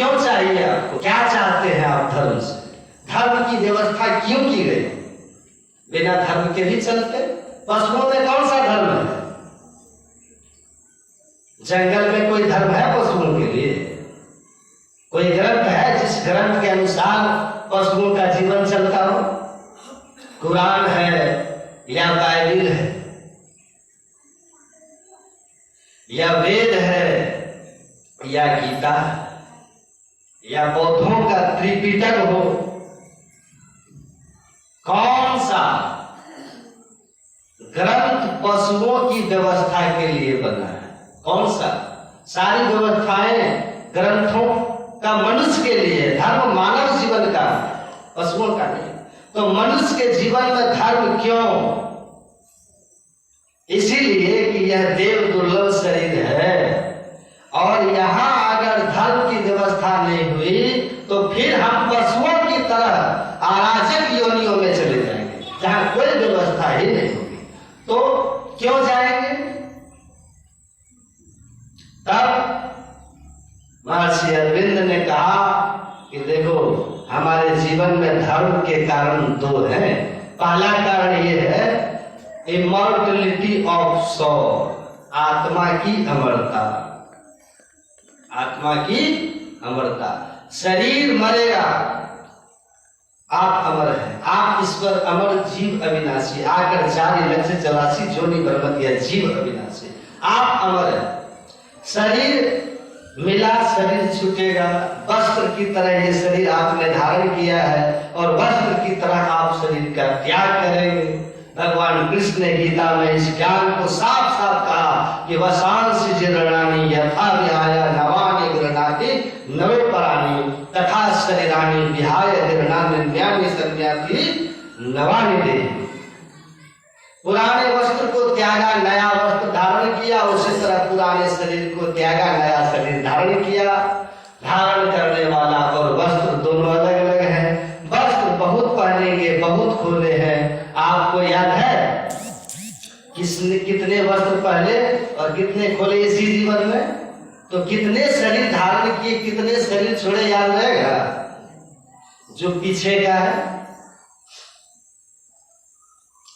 क्यों चाहिए आपको? क्या चाहते हैं आप धर्म से? धर्म की व्यवस्था क्यों की गई? बिना धर्म के भी चलते। पशुओं में कौन सा धर्म है? जंगल में कोई धर्म है पशुओं के लिए? कोई ग्रंथ है जिस ग्रंथ के अनुसार पशुओं का जीवन चलता हो? कुरान है या बाइबिल है या वेद है या गीता है या बौद्धों का त्रिपिटक हो? कौन सा ग्रंथ पशुओं की व्यवस्था के लिए बना है? कौन सा? सारी व्यवस्थाएं ग्रंथों का मनुष्य के लिए। धर्म मानव जीवन का, पशुओं का नहीं। तो मनुष्य के जीवन में धर्म क्यों? इसीलिए कि यह देव दुर्लभ शरीर है और यहाँ अगर धर्म की व्यवस्था नहीं हुई तो फिर हम पशुओं की तरह अराजक योनियों में चले जाएंगे जहाँ कोई व्यवस्था ही नहीं होगी। तो क्यों जाएंगे? तब महर्षि अरविंद ने कहा कि देखो, हमारे जीवन में धर्म के कारण दो हैं। पहला कारण ये है इमॉर्टलिटी ऑफ सोल, आत्मा की अमरता। आत्मा की अमरता। शरीर मरेगा, आप अमर हैं। आप ईश्वर अमर, जीव अविनाशी, आकर 4,84 जोनि बर्मत या जीव अविनाशी। आप अमर हैं। शरीर मिला, शरीर छूटेगा। वस्त्र की तरह ये शरीर आपने धारण किया है और वस्त्र की तरह आप शरीर का त्याग करेंगे। भगवान कृष्ण ने गीता में इस ज्ञान को साफ साफ कहा कि वसांसि जीर्णानि यथा विहाय नवानि गृह्णाति नवे पराणि तथा शरीराणि विहाय जीर्णान्यानि संयाति नवानि देहि। पुराने वस्त्र को त्यागा, नया वस्त्र धारण किया। उसी तरह पुराने शरीर को त्यागा, नया शरीर धारण किया। धारण करने वाला और वस्त्र दोनों अलग अलग हैं। वस्त्र बहुत पहनेंगे, बहुत खोले हैं। आपको याद है किसने कितने वस्त्र पहने और कितने खोले इसी जीवन में? तो कितने शरीर धारण किए, कितने शरीर छोड़े, याद रहेगा? जो पीछे का है,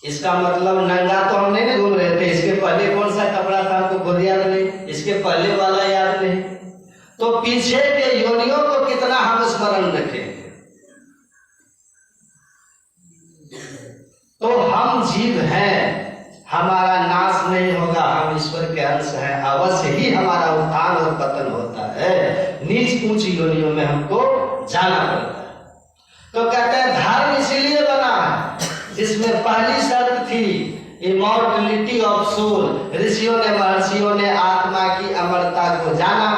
इसका मतलब नंगा तो हम नहीं घूम रहे थे। इसके पहले कौन सा कपड़ा था हमको खुद याद नहीं, इसके पहले वाला याद नहीं। तो पीछे के योनियों को कितना हम स्मरण रखेंगे? तो हम जीव हैं, हमारा नाश नहीं होगा, हम ईश्वर के अंश हैं। अवश्य ही हमारा उत्थान और पतन होता है। नीच ऊंच योनियों में हमको जाना पड़ता है। तो कहते हैं धर्म इसीलिए बना है जिसमें पहली शर्त थी इमॉर्टलिटी ऑफ सोल। ऋषियों ने, महर्षियों ने आत्मा की अमरता को जाना।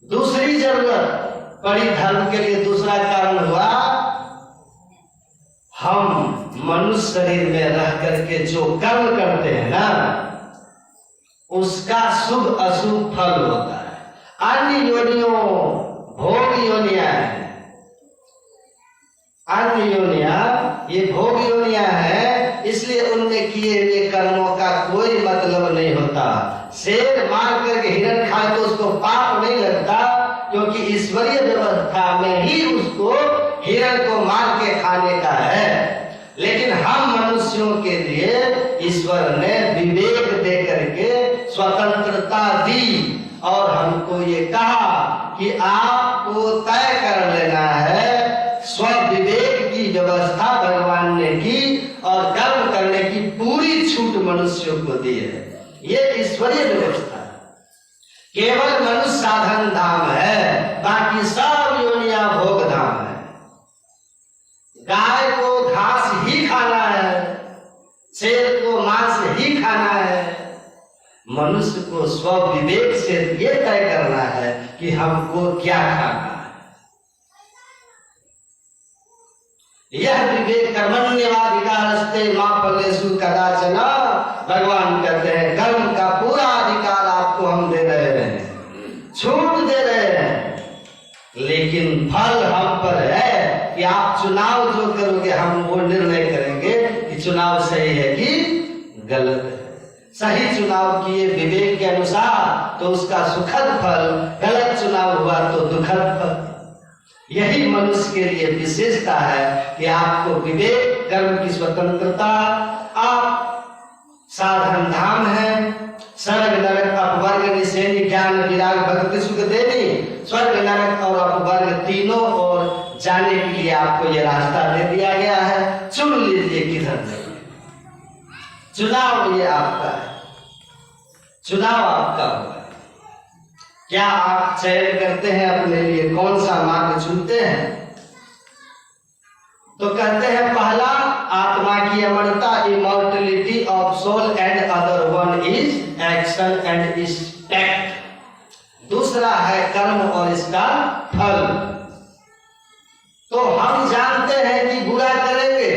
दूसरी जरूरत पड़ी धर्म के लिए, दूसरा कारण हुआ हम मनुष्य शरीर में रह करके जो कर्म करते हैं ना, उसका शुभ अशुभ फल होता है। अन्य योनियों भोग योनियां हैं। अन्य योनियां ये भोग योनियां हैं, इसलिए उनमें किए हुए कर्मों का कोई मतलब नहीं होता। शेर मार करके हिरण खाए तो उसको पाप नहीं लगता, क्योंकि ईश्वरीय व्यवस्था में ही उसको हिरण को मार के खाने का है। लेकिन हम मनुष्यों के लिए ईश्वर ने विवेक दे करके स्वतंत्रता दी और हमको ये कहा कि आपको तय कर लेना है। स्व विवेक की व्यवस्था भगवान ने की और कर्म करने की पूरी छूट मनुष्यों को दी है। ये ईश्वरीय व्यवस्था है। केवल मनुष्य साधन धाम है, बाकी सब योनियां भोग धाम है। गाय को घास ही खाना है, शेर को मांस ही खाना है। मनुष्य को स्व विवेक से ये तय करना है कि हमको क्या खाना है। यह विवेक कर्मण्यवाधिकारस्ते मा फलेषु कदाचन। भगवान कहते हैं कर्म का पूरा अधिकार आपको हम दे रहे हैं, छूट दे रहे हैं, लेकिन फल हम पर है कि आप चुनाव जो करोगे हम वो निर्णय करेंगे कि चुनाव सही है कि गलत है। सही चुनाव किए विवेक के अनुसार तो उसका सुखद फल, गलत चुनाव हुआ तो दुखद फल। यही मनुष्य के लिए विशेषता है कि आपको विवेक, कर्म की स्वतंत्रता, आप साधन धाम है, स्वर्ग नरक अपवर्ग निषेधि ज्ञान विराग भक्ति सुख देनी, स्वर्ग नरक और अपवर्ग तीनों और जाने के लिए आपको यह रास्ता दे दिया गया है। चुन लीजिए किधर जाइए। चुनाव ये आपका है, चुनाव आपका होगा। क्या आप चयन करते हैं अपने लिए कौन सा मार्ग चुनते हैं? तो कहते हैं पहला आत्मा की अमरता, immortality of soul, and other one is action and aspect. दूसरा है कर्म और इसका फल। तो हम जानते हैं कि बुरा करेंगे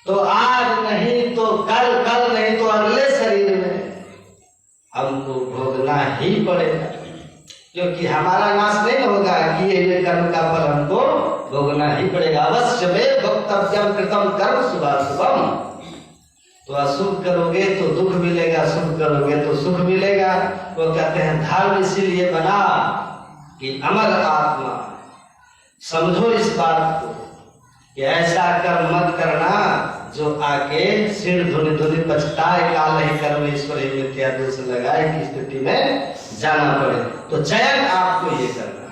तो आज नहीं तो कल, कल नहीं तो अगले शरीर में हमको भोगना ही पड़ेगा, क्योंकि हमारा नाश नहीं होगा कि ये कर्म का फल हमको भोगना ही पड़ेगा। अवश्य में भोक्तव्यम कृतम कर्म शुभाशुभम। तो अशुभ करोगे तो दुख मिलेगा, शुभ करोगे तो सुख मिलेगा। वो कहते हैं धर्म इसीलिए बना कि अमर आत्मा, समझो इस बात को कि ऐसा कर्म मत करना जो आके सिर धुनि धुनि पछताए, काल नहीं कर्म ईश्वर ही मिथ्या दोष लगाए की स्थिति में जाना पड़े। तो चयन आपको ये करना।